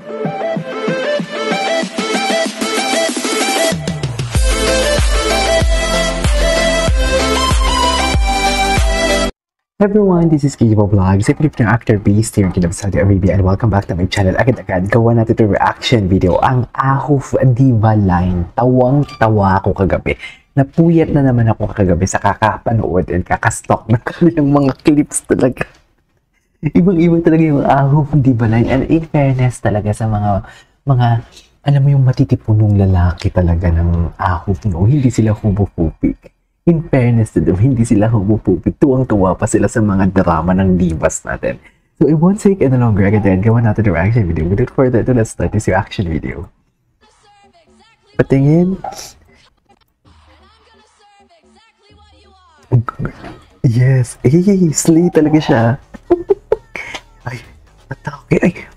Everyone, this is Kibo Vlogs. If you're an actor based here in Kingdom of Saudi Arabia, and welcome back to my channel. Agad-agad, gawa natin ito reaction video. Ang Ahoof Diva Line. Tawang-tawa ako kagabi. Napuyat na naman ako kagabi sa kakapanood and kakastalk ng kanilang mga clips talaga. Ibang-ibang talaga yung Ahoof Diva Line. And in fairness talaga sa mga alam mo yung matitipunong lalaki talaga ng Ahoof, no? Hindi sila homophobic. In fairness to them, hindi sila homophobic. Tuwang-tuwa pa sila sa mga drama ng divas natin. So, it won't take any longer. Again, gawa natin yung reaction video. Without further ado, let's start this reaction video. Patingin. Yes. Hey, slay talaga siya. Ay,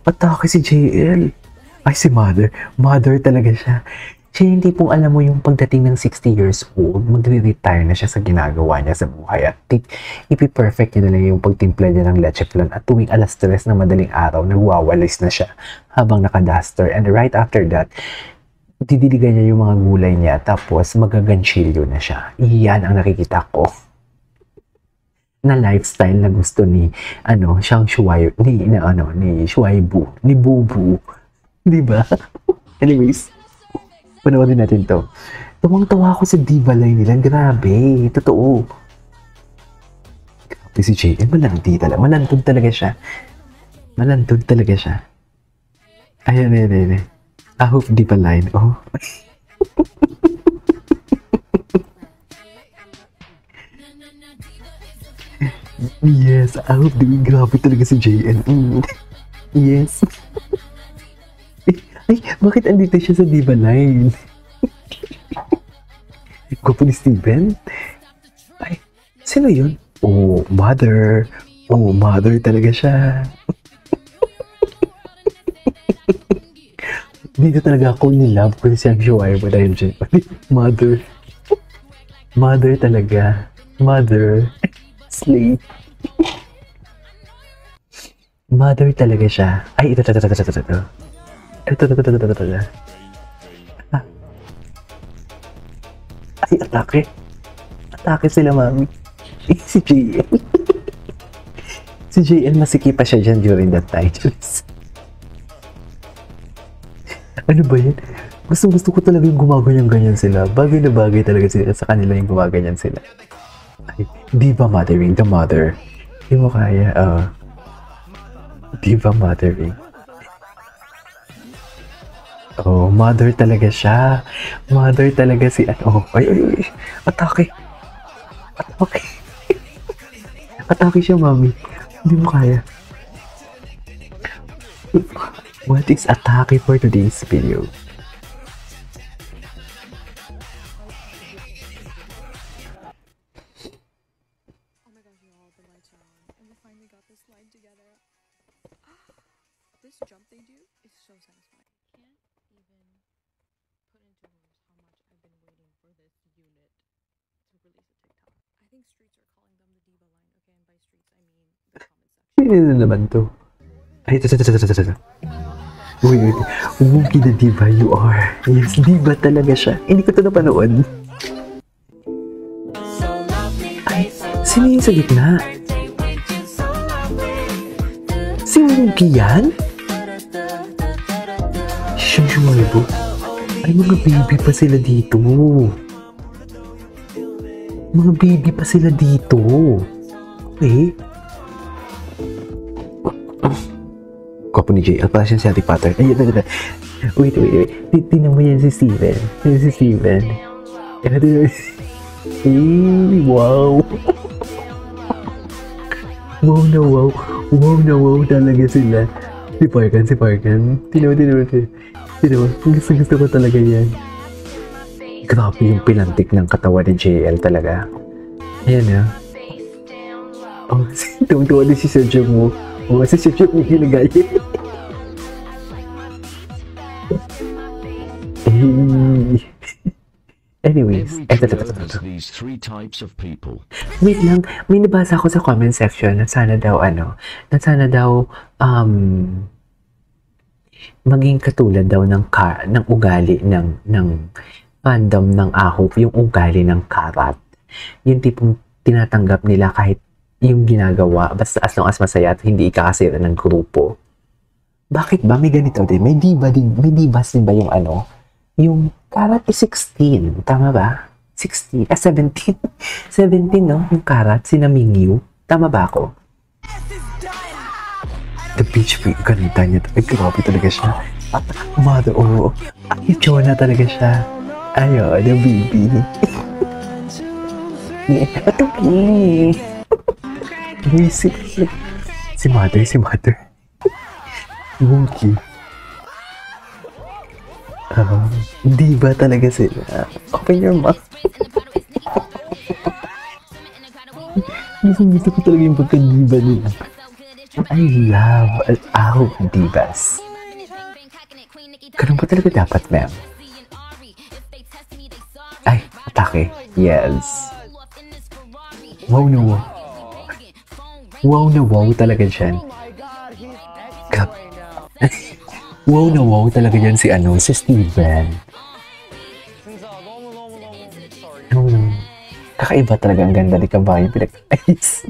patake si JL. Ay, si Mother. Mother talaga siya. Siya hindi pong alam mo yung pagdating ng 60 years old, magre-retire na siya sa ginagawa niya sa buhay. At ipi-perfect niya na lang yung pagtimpla niya ng leche flan at tuwing alas 3 na madaling araw, nagwawalis na siya habang naka-duster. And right after that, didiligan niya yung mga gulay niya tapos magaganchilyo na siya. Iyan ang nakikita ko na lifestyle na gusto ni Shang Shuai, ni Shuaibu, ni Bubu. Diba? Anyways, panoorin natin to. Tawang-tawa ako sa diva line nila. Grabe. Totoo. Grabe si JL. Malandi talaga. Malantod talaga siya. Malantod talaga siya. Ayan. Ahoof diva line. Oh. Yes. Ahoof diva. Grabe talaga si JL. Yes. Ay, bakit andito siya sa diva line? Gwapo ni Steven? Ay, sino yun? Oh, Mother. Oh, Mother talaga siya. Dito talaga ako ni-love ko si Shang Shuai dahil siya. Mother. Mother talaga. Mother. Slay. Mother talaga siya. Ay, ito. Ito. Ay, atake. Atake sila, mami. Si JL. Si JL, masikip pa siya dyan during that time. Ano ba yan? Gusto ko talaga yung gumaganyan-ganyan sila. Bagay na bagay talaga sila sa kanila yung gumaganyan sila. Ay, diva mothering, the mother. Hindi mo kaya, diva mothering. Oh, Mother talaga siya. Mother talaga si ay. Atake. Atake siya, mami. Hindi mo kaya. What is atake for today's video? Oh my god, y'all, the lights are on. And we finally got this line together. This jump they do is so satisfying. I think streets are calling them the diva line. Okay, and by streets I mean the comment section. Sino naman to? Ay, ito. Wait. Wookie the diva you are. Yes, diva talaga siya. Hindi ko ito napanood. Ay, sino yung sa gitna? Si Wookie yan? Shang Shuaibu. Ay, mga baby pa sila dito. Mga baby pa sila dito. Okay. Gwapo ni JL. Pala siya si Harry Potter. Ay, wait. Tingnan mo yan si Steven. Yan si Steven. Ay, wow. Wow na wow. Wow na wow talaga sila. Si Parkan. Tingnan mo. Gusto ko talaga yan. Grabe yung pilantik ng katawan ni JL talaga. Ayan na. Oh, tuwa din si Sergio mo. Oh, si Sergio mo ginagaya. Anyways, ito. Wait lang, may nabasa ako sa comment section na sana daw maging katulad daw ng ugali ng fandom ng Ahop, yung ugali ng Karat. Yung tipong tinatanggap nila kahit yung ginagawa, basta as long as masaya at hindi ikakasira ng grupo. Bakit ba may ganito din? May divas din ba yung yung Karat is 16, tama ba? 16, 17. 17, no? Yung Karat, si Namingyu. Tama ba ako? The Beach Boy, ganda niya. Ay, grabe talaga siya. At mother, ay, Chona talaga siya. Ayo, the baby. Ito, si mother. Wonky. Diba talaga sila. Open your mouth. Gusto ko talaga yung pagka-diba nila. I love Ahop divas. Ganun ba talaga dapat, ma'am? Ay, atake. Yes. Wow na wow. Wow na wow talaga dyan. Wow na wow talaga dyan si Steven. Kakaiba talaga ang ganda ni Kabayo pinag-ayos.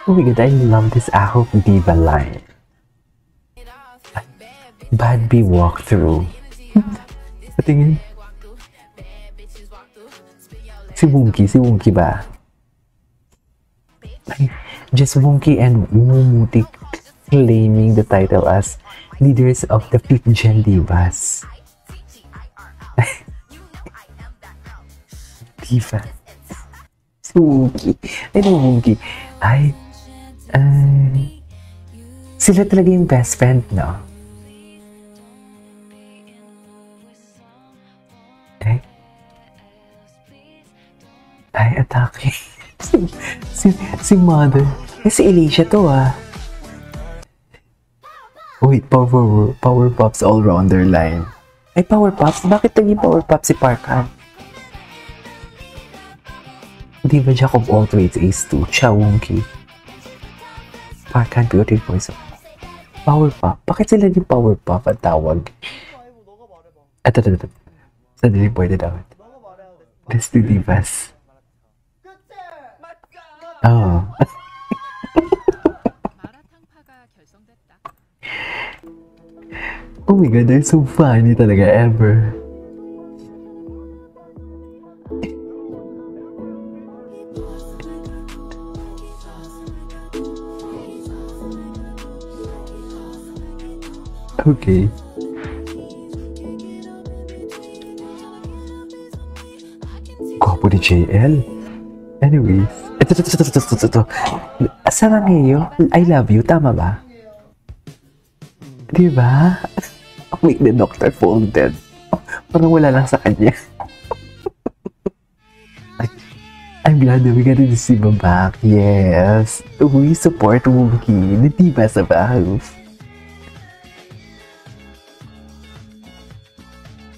Oh my God, I love this Ahop diva line. Bad Bee walkthrough. Patingin. Si Wonky ba? Just Wonky and Wumutik claiming the title as leaders of the 5th Gen Divas. Diva. Si Wonky. I know Wonky. Sila talaga yung best friend, no? Ay, atake. si Mother. Si Alicia to, Wait, Powerpuffs all-rounder line. Ay, Powerpuffs? Bakit naging Powerpuffs si Parkan? Di ba Jack of all trades Ace 2? Wonky. Parkan, beauty voice. Powerpuff? Bakit sila yung Powerpuff at tawag? Ito. Suddenly pointed out. Let's do divas. Oh. Oh my God, they're so funny talaga ever. Okay. Gwapo ni JL. Anyways. Ito. Saranghaeyo, I love you. Tama ba? Diba? Wait, the doctor folded. Parang wala lang sa kanya. I'm glad that we got to see him back. Yes. We support Wonky. Diba sa bahay?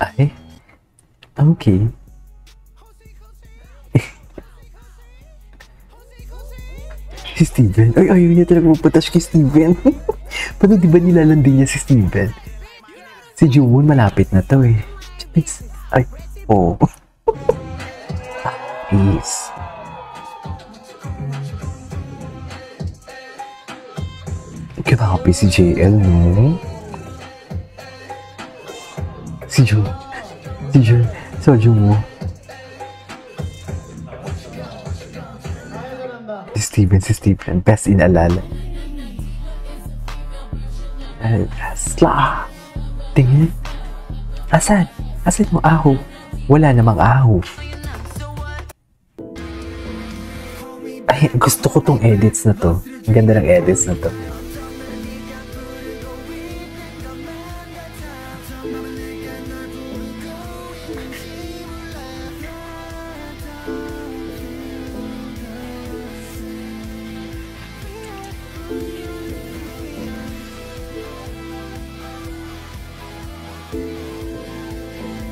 Ay, okay. Si Steven. Ay, ayaw niya talaga magpatash kay Steven. Paano di ba nilalandi niya si Steven? Si Jewon malapit na to eh. Ay, oh. Please. Grabe si JL, no? Si Soju mo. Si Steven. Best in Alala. Sla. Tingin. Asan mo Ahop? Wala namang Ahop. Ay, gusto ko tong edits na to. Ang ganda ng edits na to.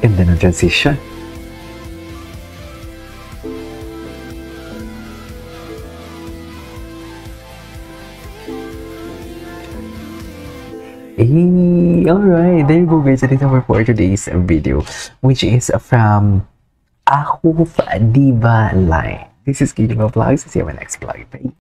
Ganda ng transition. Hey, alright, there you go guys. That is our for today's video, which is from Ahoof Diva Line. This is Killing of Vlogs. See you in my next vlog. Bye.